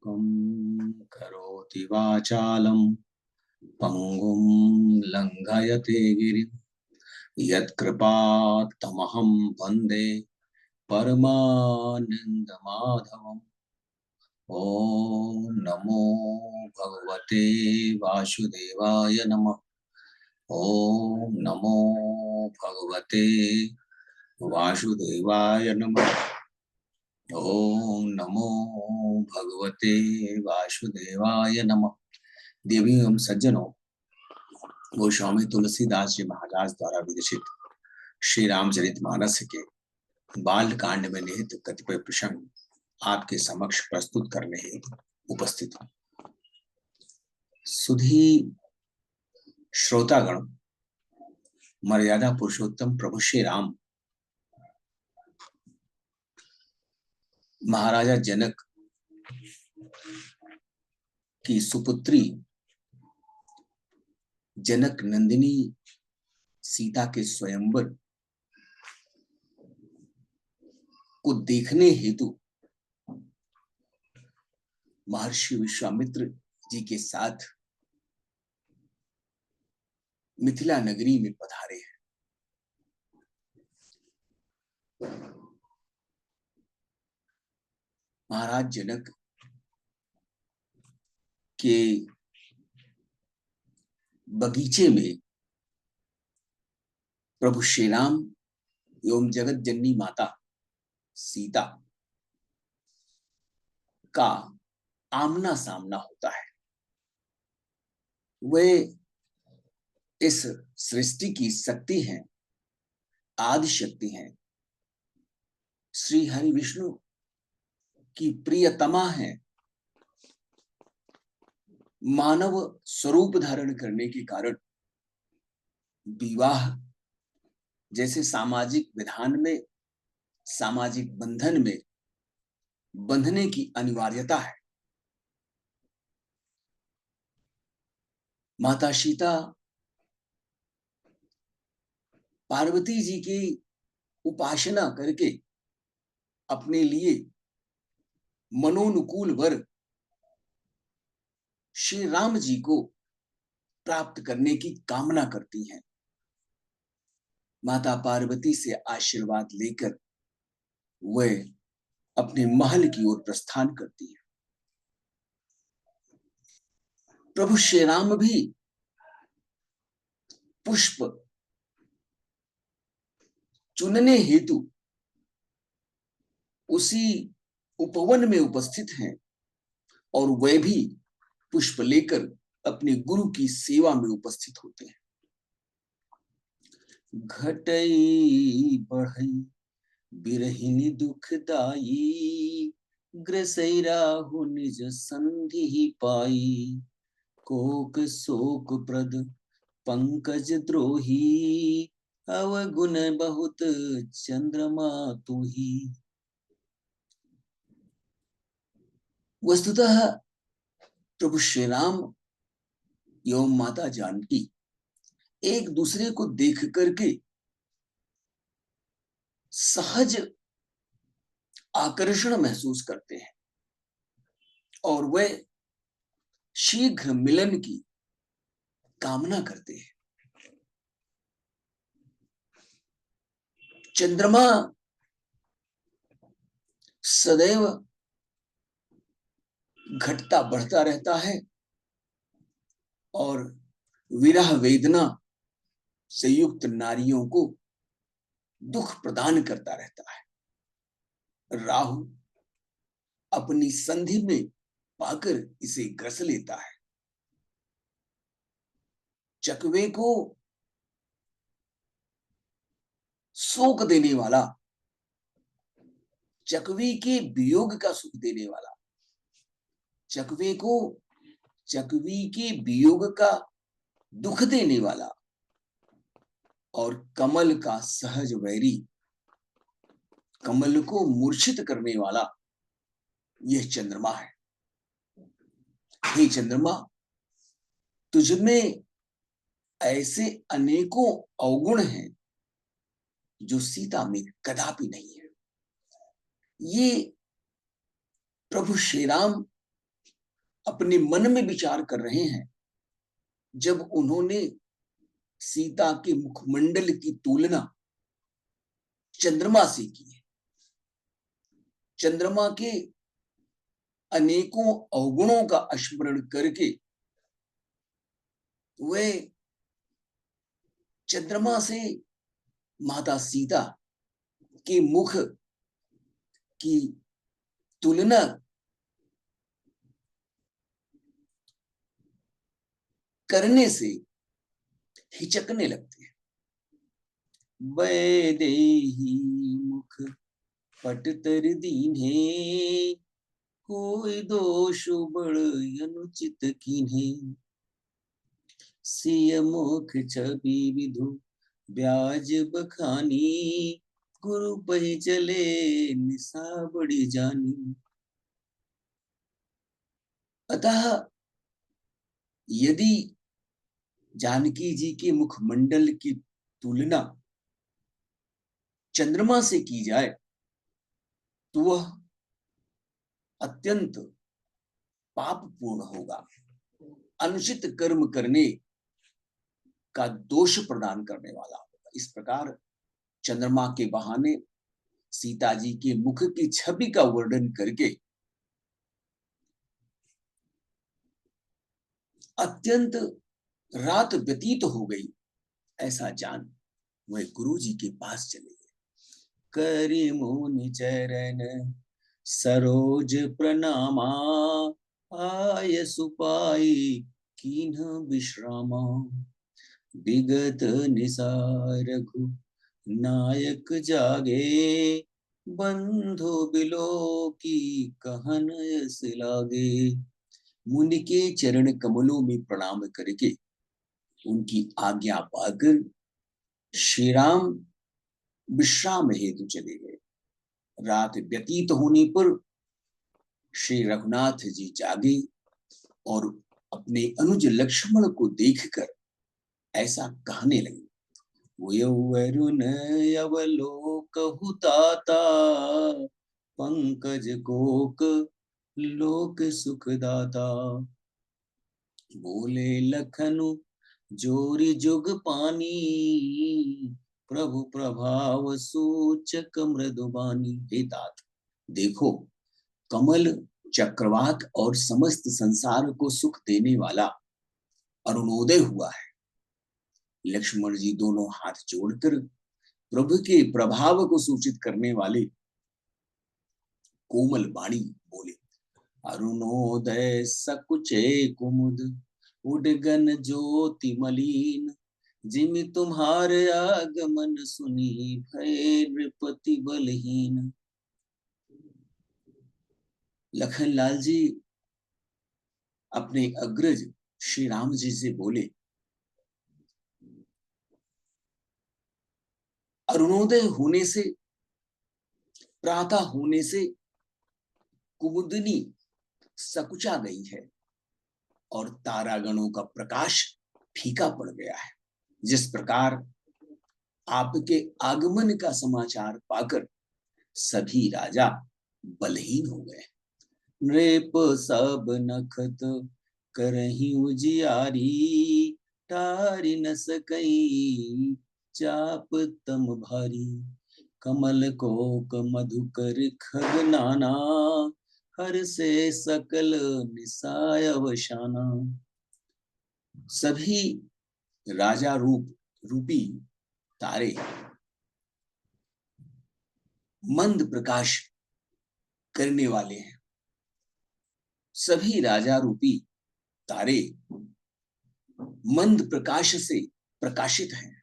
मूकं करोति वाचालं पंगुं लंघयते गिरिं यत्कृपात्तमहं वन्दे परमानन्दमाधवम्। ॐ नमो भगवते वासुदेवाय नमः। ॐ नमो भगवते वासुदेवाय नमः। ॐ नमो भगवते वासुदेवाय नमः। देवी एवं सज्जनों, गोस्वामी तुलसीदास जी महाराज द्वारा विरचित श्री रामचरितमानस के बाल कांड में निहित कतिपय प्रसंग आपके समक्ष प्रस्तुत करने हेतु उपस्थित हूं। सुधी श्रोतागण, मर्यादा पुरुषोत्तम प्रभु श्री राम महाराजा जनक की सुपुत्री जनक नंदिनी सीता के स्वयंवर को देखने हेतु महर्षि विश्वामित्र जी के साथ मिथिला नगरी में पधारे हैं। महाराज जनक के बगीचे में प्रभु श्री राम एवं जगत जननी माता सीता का आमना सामना होता है। वे इस सृष्टि की शक्ति हैं, आदि शक्ति हैं, श्री हरि विष्णु की प्रियतमा है। मानव स्वरूप धारण करने के कारण विवाह जैसे सामाजिक विधान में, सामाजिक बंधन में बंधने की अनिवार्यता है। माता सीता पार्वती जी की उपासना करके अपने लिए मनोनुकूल वर श्री राम जी को प्राप्त करने की कामना करती हैं। माता पार्वती से आशीर्वाद लेकर वे अपने महल की ओर प्रस्थान करती हैं। प्रभु श्री राम भी पुष्प चुनने हेतु उसी उपवन में उपस्थित हैं और वे भी पुष्प लेकर अपने गुरु की सेवा में उपस्थित होते हैं। घटई बढ़ई बिरहिनी दुखदाई, ग्रसई राहु निज संधि पाई, कोक शोक प्रद पंकज द्रोही, अवगुण बहुत चंद्रमा तुही। वस्तुतः प्रभु श्री राम एवं माता जानकी एक दूसरे को देख करके सहज आकर्षण महसूस करते हैं और वे शीघ्र मिलन की कामना करते हैं। चंद्रमा सदैव घटता बढ़ता रहता है और विरह वेदना से युक्त नारियों को दुख प्रदान करता रहता है। राहु अपनी संधि में पाकर इसे ग्रस लेता है। चकवे को शोक देने वाला, चकवी के वियोग का सुख देने वाला, चकवे को चकवी के वियोग का दुख देने वाला और कमल का सहज वैरी, कमल को मूर्छित करने वाला यह चंद्रमा है। हे चंद्रमा, तुझमें ऐसे अनेकों अवगुण हैं जो सीता में कदापि नहीं है। ये प्रभु श्री राम अपने मन में विचार कर रहे हैं, जब उन्होंने सीता के मुखमंडल की तुलना चंद्रमा से की है। चंद्रमा के अनेकों अवगुणों का स्मरण करके वे चंद्रमा से माता सीता के मुख की तुलना करने से हिचकने लगते हैं। वैदेही मुख पट तर दीन्हे, कोई दोष बड़ अनुचित कीन्हे। सिय मुख छवि विधु ब्याज बखानी, गुरु पही चले निशा बड़ी जानी। अतः यदि जानकी जी के मुखमंडल की तुलना चंद्रमा से की जाए तो वह अत्यंत पापपूर्ण होगा, अनुचित कर्म करने का दोष प्रदान करने वाला होगा। इस प्रकार चंद्रमा के बहाने सीता जी के मुख की छवि का वर्णन करके अत्यंत रात व्यतीत हो गई ऐसा जान वह गुरु जी के पास चले गए। करि मुनि चरण सरोज प्रणामा, आय सुपाई कीन्ह विश्रामा। विगत निसारघु नायक जागे, बंधु बिलो की कहन यस लागे। मुनि के चरण कमलों में प्रणाम करके उनकी आज्ञा पाकर श्री राम विश्राम हेतु चले गए। रात व्यतीत होने पर श्री रघुनाथ जी जागे और अपने अनुज लक्ष्मण को देखकर ऐसा कहने लगे, वरुण अवलोकहु ताता, पंकज कोक लोक सुखदाता। बोले लखनु जोरी जुग पानी, प्रभु प्रभाव सूचक मृदुबानी। हे तात, देखो कमल चक्रवात और समस्त संसार को सुख देने वाला अरुणोदय हुआ है। लक्ष्मण जी दोनों हाथ जोड़कर प्रभु के प्रभाव को सूचित करने वाले कोमल वाणी बोले, अरुणोदय सकुचे कुमुद, उडगन ज्योति मलिन। जिमि तुम्हार आगमन सुनी, भय नृपति बलहीन। लखन लाल जी अपने अग्रज श्री राम जी से बोले, अरुणोदय होने से, प्रातः होने से कुमुदनी सकुचा गई है और तारागणों का प्रकाश फीका पड़ गया है। जिस प्रकार आपके आगमन का समाचार पाकर सभी राजा बलहीन हो गए। नृप सब नखत करही उजियारी, टारी न सकई चाप तम भारी। कमल कोक मधुकर खग नाना, हर से सकल निसाय अवशाना। सभी राजा रूपी तारे मंद प्रकाश करने वाले हैं। सभी राजा रूपी तारे मंद प्रकाश से प्रकाशित हैं,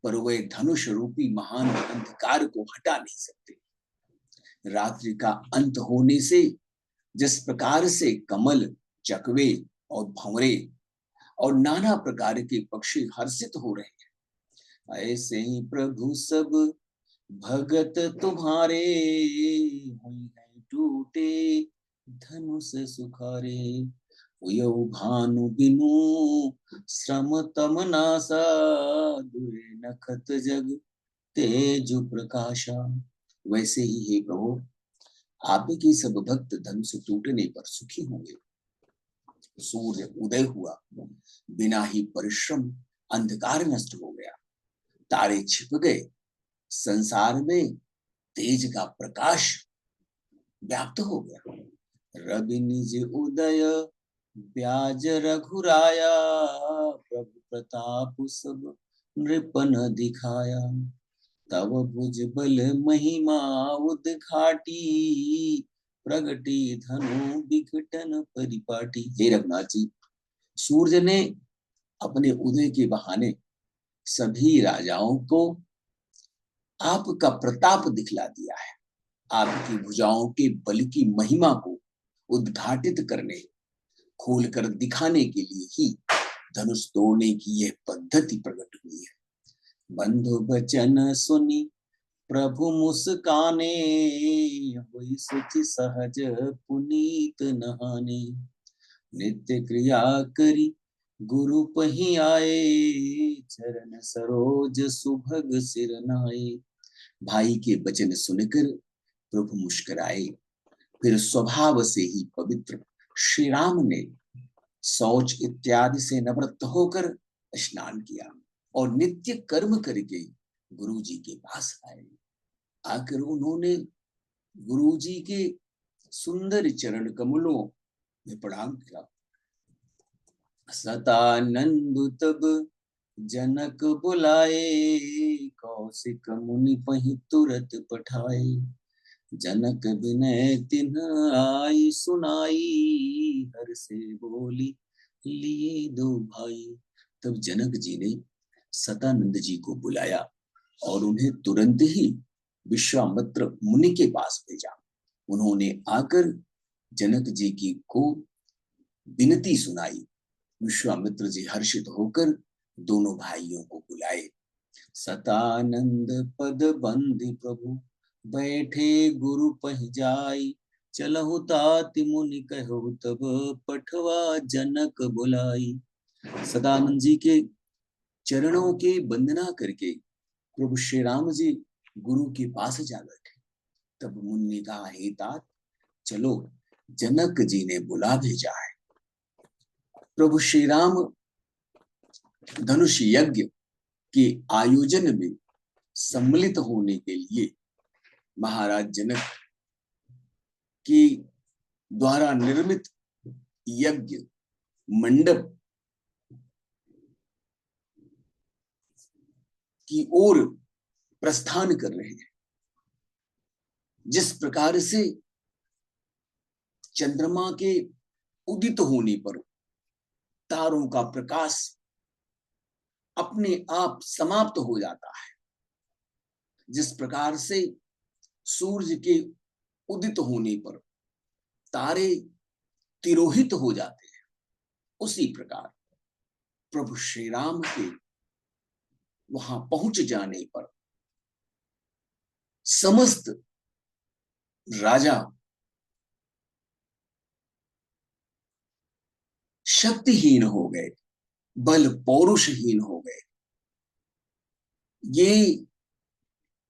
पर वे धनुष रूपी महान अंधकार को हटा नहीं सकते। रात्रि का अंत होने से जिस प्रकार से कमल, चकवे और भंवरे और नाना प्रकार के पक्षी हर्षित हो रहे हैं, ऐसे ही प्रभु सब भगत तुम्हारे, हुई है टूटे धनुष सुखारे। भानु बिनु श्रम तम नासा, दुरे नखत जग तेजु प्रकाशा। वैसे ही हे प्रभु, आपके सब भक्त धनुष टूटने पर सुखी होंगे। सूर्य उदय हुआ, बिना ही परिश्रम अंधकार नष्ट हो गया, तारे छिप गए, संसार में तेज का प्रकाश व्याप्त हो गया। रवि निज उदय ब्याज रघुराया, प्रभु प्रताप सब नृपन दिखाया। तव भुज बल महिमा उद्घाटी, प्रगति धनु विघटन परिपाटी। हे रघुनाथ जी, सूर्य ने अपने उदय के बहाने सभी राजाओं को आपका प्रताप दिखला दिया है। आपकी भुजाओं के बल की महिमा को उद्घाटित करने, खोलकर दिखाने के लिए ही धनुष तोड़ने की यह पद्धति प्रकट हुई है। बंधु बचन सुनी प्रभु मुस्काने, हुई सुचि सहज पुनीत नहाने। नित्य क्रिया करी गुरु पही आए, चरण सरोज सुभग सिर नाए। भाई के वचन सुनकर प्रभु मुस्कुराए। फिर स्वभाव से ही पवित्र श्री राम ने शौच इत्यादि से निवृत्त होकर स्नान किया और नित्य कर्म करके गुरु जी के पास आए। आकर उन्होंने गुरु जी के सुंदर चरण कमलों में प्रणाम किया। सतानंद तब जनक बुलाए, कौशिक मुनि पहि तुरत पठाए। जनक विनय तिन्ह आई सुनाई, हर से बोली लिए दो भाई। तब जनक जी ने सतानंद जी को बुलाया और उन्हें तुरंत ही विश्वामित्र मुनि के पास भेजा। उन्होंने आकर जनक जी की को विनती सुनाई। विश्वामित्र जी हर्षित होकर दोनों भाइयों को बुलाए। सतानंद पद बंधि प्रभु, बैठे गुरु पहि जाई। चलहु तात मुनि कहु तब, पठवा जनक बुलाई। सदानंद जी के चरणों के वंदना करके प्रभु श्री राम जी गुरु के पास जा बैठे। तब मुनि ने कहा, हे तात, चलो, जनक जी ने बुला भेजा है। प्रभु श्री राम धनुष यज्ञ के आयोजन में सम्मिलित होने के लिए महाराज जनक के द्वारा निर्मित यज्ञ मंडप की ओर प्रस्थान कर रहे हैं। जिस प्रकार से चंद्रमा के उदित होने पर तारों का प्रकाश अपने आप समाप्त हो जाता है, जिस प्रकार से सूर्य के उदित होने पर तारे तिरोहित हो जाते हैं, उसी प्रकार प्रभु श्री राम के वहां पहुंच जाने पर समस्त राजा शक्तिहीन हो गए, बल पौरुषहीन हो गए। ये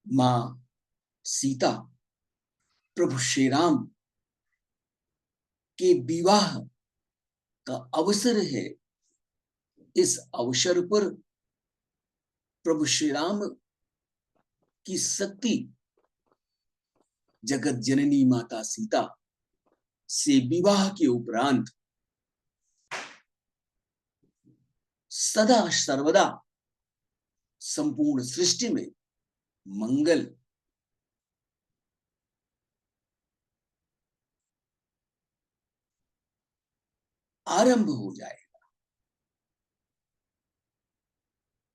मां सीता प्रभु श्री राम के विवाह का अवसर है। इस अवसर पर प्रभु श्री राम की शक्ति जगत जननी माता सीता से विवाह के उपरांत सदा सर्वदा संपूर्ण सृष्टि में मंगल आरंभ हो जाए।